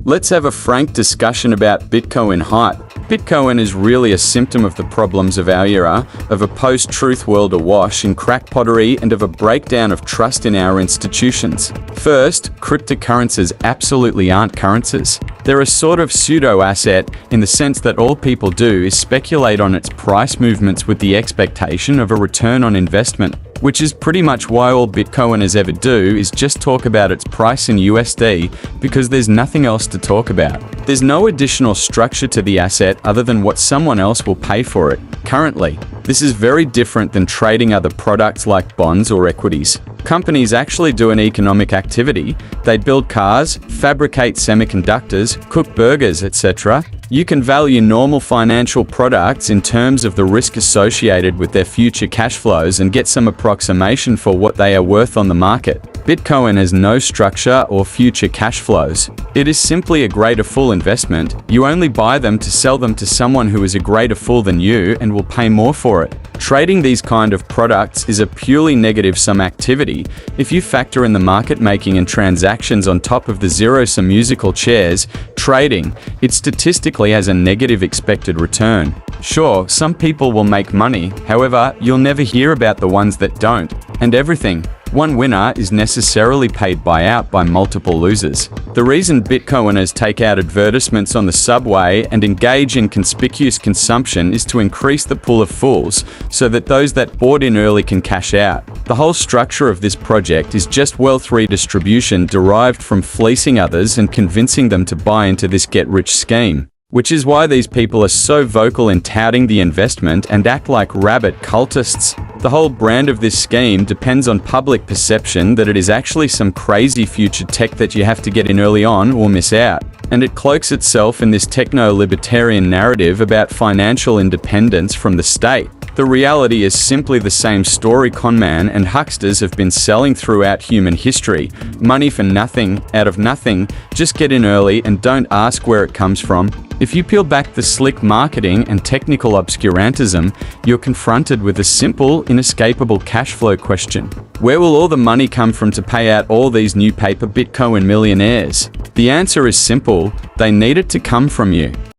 Let's have a frank discussion about Bitcoin hype. Bitcoin is really a symptom of the problems of our era, of a post-truth world awash in crackpottery and of a breakdown of trust in our institutions. First, cryptocurrencies absolutely aren't currencies. They're a sort of pseudo-asset in the sense that all people do is speculate on its price movements with the expectation of a return on investment, which is pretty much why all Bitcoiners ever do is just talk about its price in USD, because there's nothing else to talk about. There's no additional structure to the asset other than what someone else will pay for it. Currently, this is very different than trading other products like bonds or equities. Companies actually do an economic activity. They build cars, fabricate semiconductors, cook burgers, etc. You can value normal financial products in terms of the risk associated with their future cash flows and get some approximation for what they are worth on the market. Bitcoin has no structure or future cash flows. It is simply a greater fool investment. You only buy them to sell them to someone who is a greater fool than you and will pay more for it. Trading these kind of products is a purely negative-sum activity. If you factor in the market making and transactions on top of the zero-sum musical chairs, trading, it statistically has a negative expected return. Sure, some people will make money, however, you'll never hear about the ones that don't. And everything. One winner is necessarily paid out by multiple losers. The reason Bitcoiners take out advertisements on the subway and engage in conspicuous consumption is to increase the pool of fools, so that those that bought in early can cash out. The whole structure of this project is just wealth redistribution derived from fleecing others and convincing them to buy into this get-rich scheme. Which is why these people are so vocal in touting the investment and act like rabbit cultists. The whole brand of this scheme depends on public perception that it is actually some crazy future tech that you have to get in early on or miss out. And it cloaks itself in this techno-libertarian narrative about financial independence from the state. The reality is simply the same story conman and hucksters have been selling throughout human history. Money for nothing, out of nothing, just get in early and don't ask where it comes from. If you peel back the slick marketing and technical obscurantism, you're confronted with a simple, inescapable cash flow question. Where will all the money come from to pay out all these new paper Bitcoin millionaires? The answer is simple: they need it to come from you.